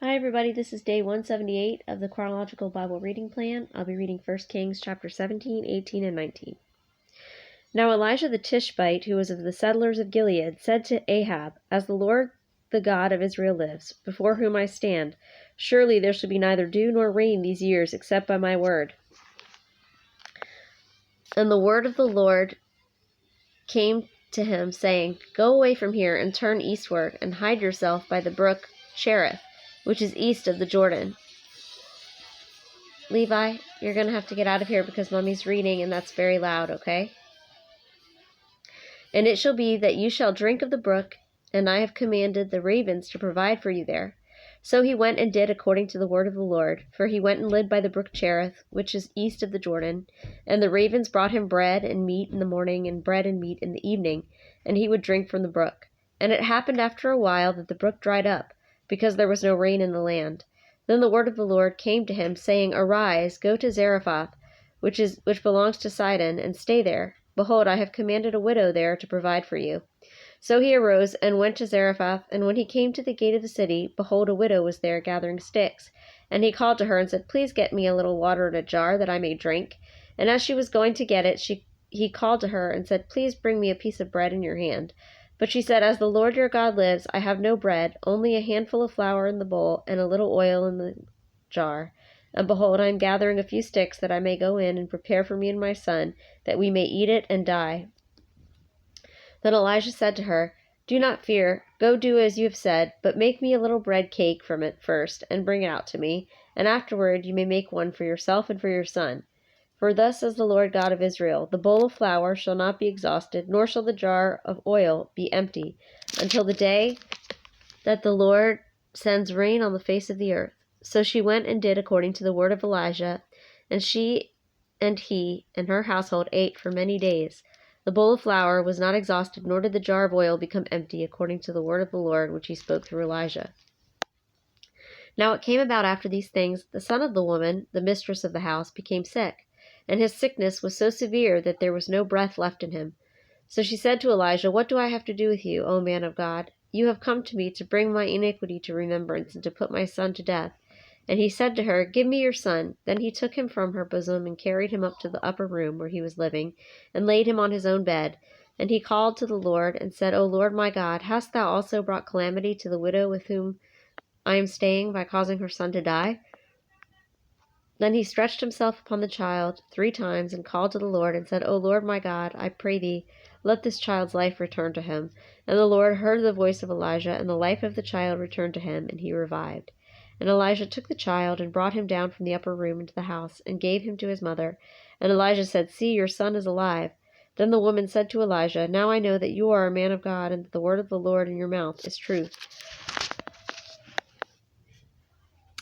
Hi everybody, this is day 178 of the Chronological Bible Reading Plan. I'll be reading 1 Kings chapter 17, 18, and 19. Now Elijah the Tishbite, who was of the settlers of Gilead, said to Ahab, "As the Lord, the God of Israel lives, before whom I stand, surely there shall be neither dew nor rain these years except by my word." And the word of the Lord came to him, saying, "Go away from here and turn eastward, and hide yourself by the brook Cherith, which is east of the Jordan." Levi, you're going to have to get out of here because Mommy's reading and that's very loud, okay? "And it shall be that you shall drink of the brook, and I have commanded the ravens to provide for you there." So he went and did according to the word of the Lord, for he went and lived by the brook Cherith, which is east of the Jordan. And the ravens brought him bread and meat in the morning and bread and meat in the evening, and he would drink from the brook. And it happened after a while that the brook dried up, because there was no rain in the land. Then the word of the Lord came to him, saying, "Arise, go to Zarephath, which belongs to Sidon, and stay there. Behold, I have commanded a widow there to provide for you." So he arose and went to Zarephath, and when he came to the gate of the city, behold, a widow was there gathering sticks. And he called to her and said, "Please get me a little water in a jar, that I may drink." And as she was going to get it, he called to her and said, "Please bring me a piece of bread in your hand." But she said, "As the Lord your God lives, I have no bread, only a handful of flour in the bowl, and a little oil in the jar. And behold, I am gathering a few sticks, that I may go in and prepare for me and my son, that we may eat it and die." Then Elijah said to her, "Do not fear, go do as you have said, but make me a little bread cake from it first, and bring it out to me, and afterward you may make one for yourself and for your son. For thus says the Lord God of Israel, the bowl of flour shall not be exhausted, nor shall the jar of oil be empty, until the day that the Lord sends rain on the face of the earth." So she went and did according to the word of Elijah, and she and he and her household ate for many days. The bowl of flour was not exhausted, nor did the jar of oil become empty, according to the word of the Lord which he spoke through Elijah. Now it came about after these things, the son of the woman, the mistress of the house, became sick, and his sickness was so severe that there was no breath left in him. So she said to Elijah, "What do I have to do with you, O man of God? You have come to me to bring my iniquity to remembrance, and to put my son to death." And he said to her, "Give me your son." Then he took him from her bosom, and carried him up to the upper room where he was living, and laid him on his own bed. And he called to the Lord, and said, "O Lord my God, hast thou also brought calamity to the widow with whom I am staying, by causing her son to die?" Then he stretched himself upon the child 3 times, and called to the Lord, and said, "O Lord my God, I pray thee, let this child's life return to him." And the Lord heard the voice of Elijah, and the life of the child returned to him, and he revived. And Elijah took the child, and brought him down from the upper room into the house, and gave him to his mother. And Elijah said, "See, your son is alive." Then the woman said to Elijah, "Now I know that you are a man of God, and that the word of the Lord in your mouth is truth."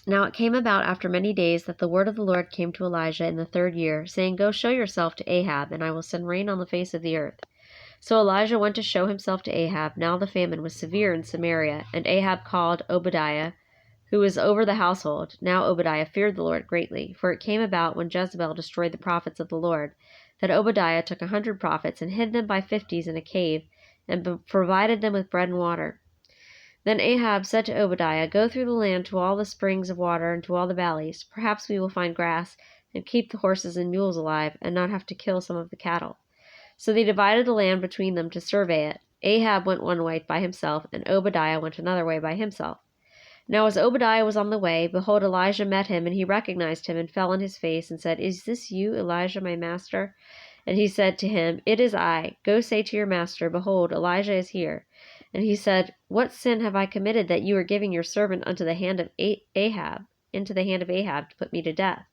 Now it came about after many days that the word of the Lord came to Elijah in the 3rd year, saying, "Go show yourself to Ahab, and I will send rain on the face of the earth." So Elijah went to show himself to Ahab. Now the famine was severe in Samaria, and Ahab called Obadiah, who was over the household. Now Obadiah feared the Lord greatly, for it came about, when Jezebel destroyed the prophets of the Lord, that Obadiah took 100 prophets, and hid them by 50s in a cave, and provided them with bread and water. Then Ahab said to Obadiah, "Go through the land to all the springs of water and to all the valleys. Perhaps we will find grass, and keep the horses and mules alive, and not have to kill some of the cattle." So they divided the land between them to survey it. Ahab went one way by himself, and Obadiah went another way by himself. Now as Obadiah was on the way, behold, Elijah met him, and he recognized him, and fell on his face, and said, "Is this you, Elijah, my master?" And he said to him, "It is I. Go say to your master, behold, Elijah is here." And he said, "What sin have I committed, that you are giving your servant into the hand of Ahab to put me to death?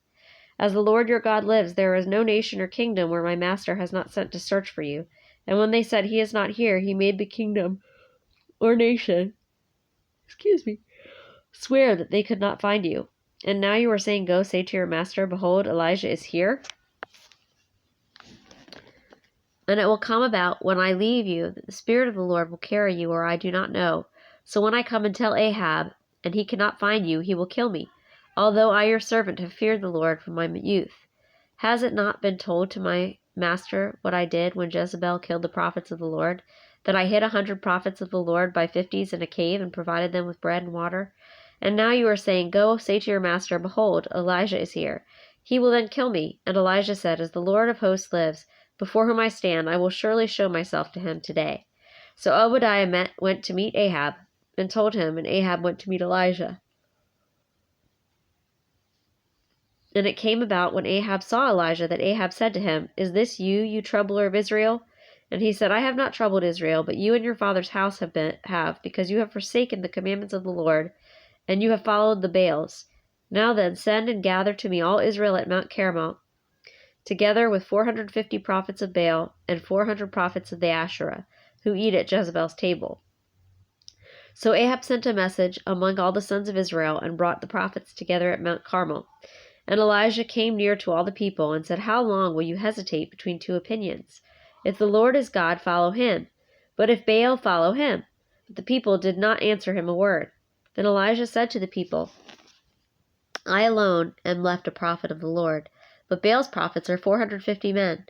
As the Lord your God lives, there is no nation or kingdom where my master has not sent to search for you." And when they said, "He is not here," he made the kingdom or nation, swear that they could not find you. And now you are saying, "Go say to your master, behold, Elijah is here." And it will come about, when I leave you, that the Spirit of the Lord will carry you where I do not know. So when I come and tell Ahab, and he cannot find you, he will kill me, although I your servant have feared the Lord from my youth. Has it not been told to my master what I did when Jezebel killed the prophets of the Lord, that I hid 100 prophets of the Lord by 50s in a cave, and provided them with bread and water? And now you are saying, Go, say to your master, Behold, Elijah is here. He will then kill me. And Elijah said, As the Lord of hosts lives, before whom I stand, I will surely show myself to him today. So Obadiah went to meet Ahab, and told him, and Ahab went to meet Elijah. And it came about when Ahab saw Elijah that Ahab said to him, Is this you, you troubler of Israel? And he said, I have not troubled Israel, but you and your father's house have, because you have forsaken the commandments of the Lord, and you have followed the Baals. Now then, send and gather to me all Israel at Mount Carmel, together with 450 prophets of Baal and 400 prophets of the Asherah, who eat at Jezebel's table. So Ahab sent a message among all the sons of Israel, and brought the prophets together at Mount Carmel. And Elijah came near to all the people, and said, How long will you hesitate between two opinions? If the Lord is God, follow him. But if Baal, follow him. But the people did not answer him a word. Then Elijah said to the people, I alone am left a prophet of the Lord, but Baal's prophets are 450 men.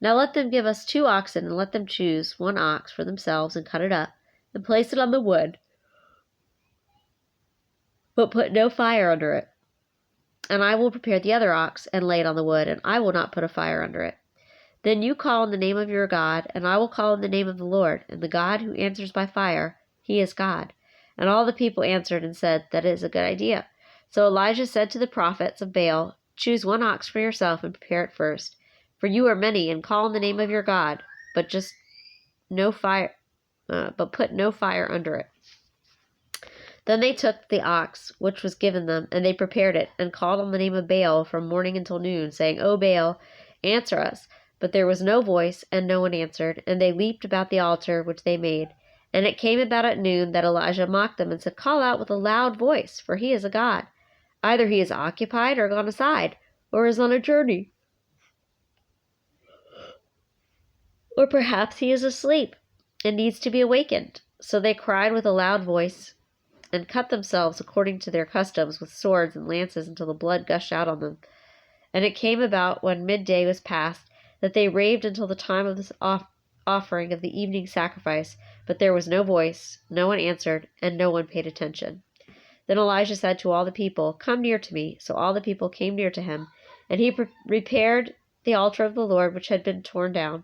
Now let them give us 2 oxen, and let them choose 1 ox for themselves, and cut it up, and place it on the wood, but put no fire under it. And I will prepare the other ox, and lay it on the wood, and I will not put a fire under it. Then you call on the name of your God, and I will call on the name of the Lord, and the God who answers by fire, he is God. And all the people answered and said, That is a good idea. So Elijah said to the prophets of Baal, Choose 1 ox for yourself, and prepare it first. For you are many, and call on the name of your God, but put no fire under it. Then they took the ox which was given them, and they prepared it, and called on the name of Baal from morning until noon, saying, O Baal, answer us. But there was no voice, and no one answered, and they leaped about the altar which they made. And it came about at noon that Elijah mocked them, and said, Call out with a loud voice, for he is a god. Either he is occupied or gone aside, or is on a journey. Or perhaps he is asleep, and needs to be awakened. So they cried with a loud voice, and cut themselves according to their customs with swords and lances until the blood gushed out on them. And it came about when midday was past that they raved until the time of this offering of the evening sacrifice, but there was no voice, no one answered, and no one paid attention. Then Elijah said to all the people, Come near to me. So all the people came near to him, and he repaired the altar of the Lord which had been torn down.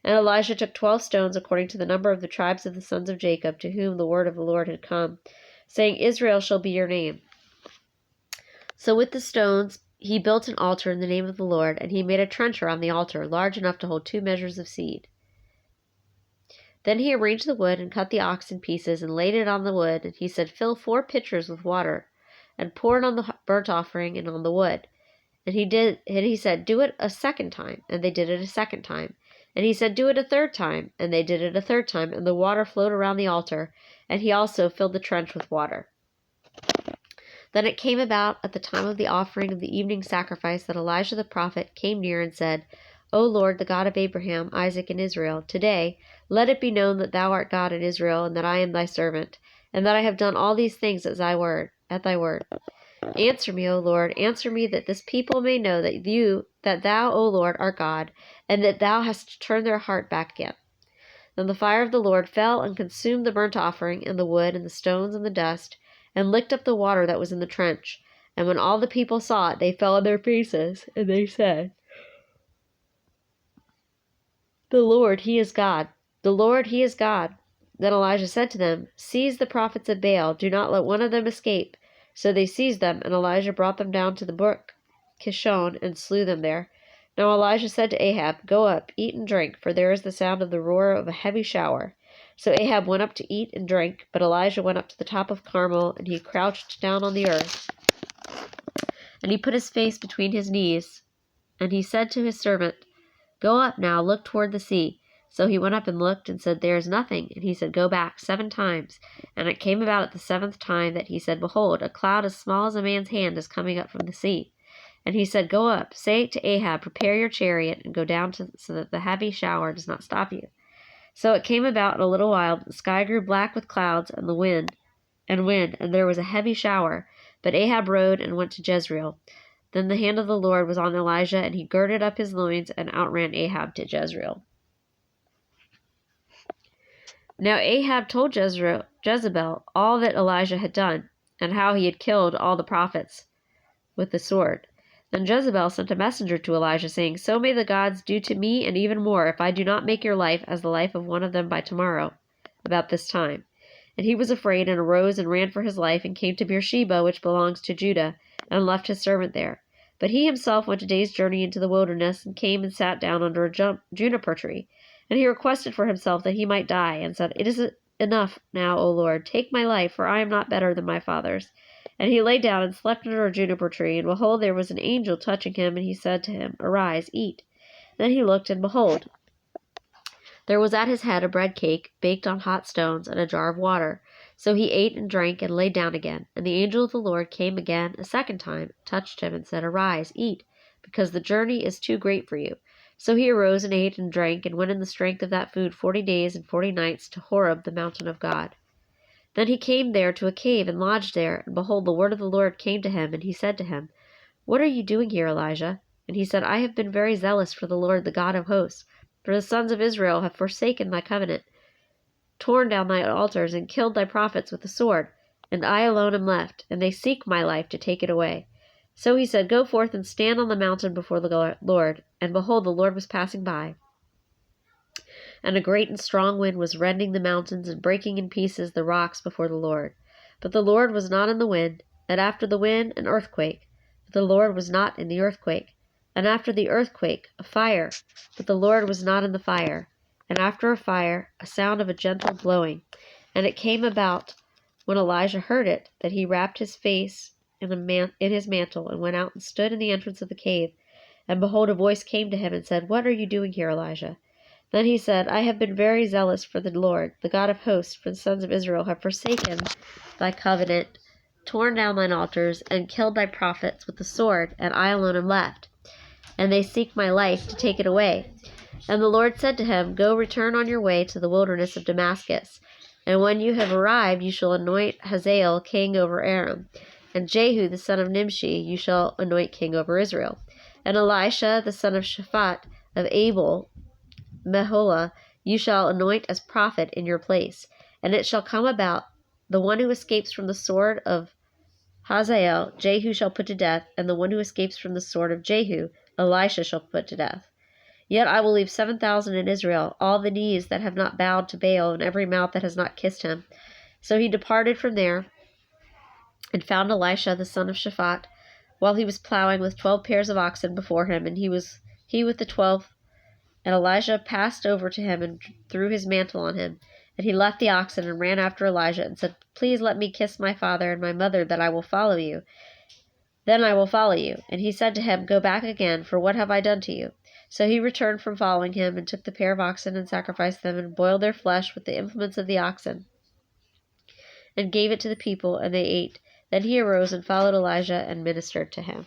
And Elijah took 12 stones according to the number of the tribes of the sons of Jacob, to whom the word of the Lord had come, saying, Israel shall be your name. So with the stones he built an altar in the name of the Lord, and he made a trench around the altar, large enough to hold 2 measures of seed. Then he arranged the wood, and cut the ox in pieces, and laid it on the wood, and he said, Fill 4 pitchers with water, and pour it on the burnt offering and on the wood. And he said, Do it a second time, and they did it a second time. And he said, Do it a third time, and they did it a third time, and the water flowed around the altar, and he also filled the trench with water. Then it came about at the time of the offering of the evening sacrifice that Elijah the prophet came near and said, O Lord, the God of Abraham, Isaac, and Israel, today let it be known that thou art God in Israel, and that I am thy servant, and that I have done all these things at thy word. Answer me, O Lord, answer me, that this people may know that thou, O Lord, art God, and that thou hast turned their heart back again. Then the fire of the Lord fell and consumed the burnt offering, and the wood, and the stones, and the dust, and licked up the water that was in the trench. And when all the people saw it, they fell on their faces, and they said, The Lord, he is God. The Lord, he is God. Then Elijah said to them, Seize the prophets of Baal. Do not let one of them escape. So they seized them, and Elijah brought them down to the brook Kishon, and slew them there. Now Elijah said to Ahab, Go up, eat and drink, for there is the sound of the roar of a heavy shower. So Ahab went up to eat and drink, but Elijah went up to the top of Carmel, and he crouched down on the earth. And he put his face between his knees, and he said to his servant, Go up now, look toward the sea. So he went up and looked, and said, There is nothing. And he said, Go back 7 times. And it came about at the 7th time that he said, Behold, a cloud as small as a man's hand is coming up from the sea. And he said, Go up, say to Ahab, Prepare your chariot, and go down so that the heavy shower does not stop you. So it came about in a little while that the sky grew black with clouds, and wind, and there was a heavy shower. But Ahab rode and went to Jezreel. Then the hand of the Lord was on Elijah, and he girded up his loins and outran Ahab to Jezreel. Now Ahab told Jezebel all that Elijah had done. and how he had killed all the prophets with the sword. Then Jezebel sent a messenger to Elijah, saying, So may the gods do to me and even more, if I do not make your life as the life of one of them by tomorrow, about this time. And he was afraid, and arose and ran for his life, and came to Beersheba, which belongs to Judah, and left his servant there. But he himself went a day's journey into the wilderness, and came and sat down under a juniper tree. And he requested for himself that he might die, and said, It is enough now, O Lord, take my life, for I am not better than my fathers. And he lay down and slept under a juniper tree, and behold, there was an angel touching him, and he said to him, Arise, eat. Then he looked, and behold, there was at his head a bread cake, baked on hot stones, and a jar of water. So he ate and drank, and lay down again. And the angel of the Lord came again a second time, touched him, and said, Arise, eat, because the journey is too great for you. So he arose and ate and drank, and went in the strength of that food 40 days and 40 nights to Horeb, the mountain of God. Then he came there to a cave, and lodged there. And behold, the word of the Lord came to him, and he said to him, What are you doing here, Elijah? And he said, I have been very zealous for the Lord, the God of hosts. For the sons of Israel have forsaken thy covenant, torn down thy altars, and killed thy prophets with the sword. And I alone am left, and they seek my life to take it away. So he said, Go forth and stand on the mountain before the Lord. And behold, the Lord was passing by. And a great and strong wind was rending the mountains and breaking in pieces the rocks before the Lord. But the Lord was not in the wind, and after the wind an earthquake. But the Lord was not in the earthquake. And after the earthquake a fire. But the Lord was not in the fire. And after a fire a sound of a gentle blowing. And it came about, when Elijah heard it, that he wrapped his face in his mantle, and went out and stood in the entrance of the cave. And behold, a voice came to him and said, What are you doing here, Elijah? Then he said, I have been very zealous for the Lord, the God of hosts, for the sons of Israel have forsaken thy covenant, torn down thine altars, and killed thy prophets with the sword, and I alone am left. And they seek my life to take it away. And the Lord said to him, Go, return on your way to the wilderness of Damascus. And when you have arrived, you shall anoint Hazael king over Aram. And Jehu the son of Nimshi you shall anoint king over Israel. And Elisha the son of Shaphat of Abel Meholah you shall anoint as prophet in your place. And it shall come about, the one who escapes from the sword of Hazael, Jehu shall put to death, and the one who escapes from the sword of Jehu, Elisha shall put to death. Yet I will leave 7,000 in Israel, all the knees that have not bowed to Baal, and every mouth that has not kissed him. So he departed from there, and found Elisha the son of Shaphat, while he was plowing with 12 pairs of oxen before him, and he with the 12. And Elijah passed over to him and threw his mantle on him. And he left the oxen and ran after Elijah and said, Please let me kiss my father and my mother, that I will follow you. Then I will follow you. And he said to him, Go back again, for what have I done to you? So he returned from following him, and took the pair of oxen, and sacrificed them, and boiled their flesh with the implements of the oxen, and gave it to the people, and they ate. Then he arose and followed Elijah, and ministered to him.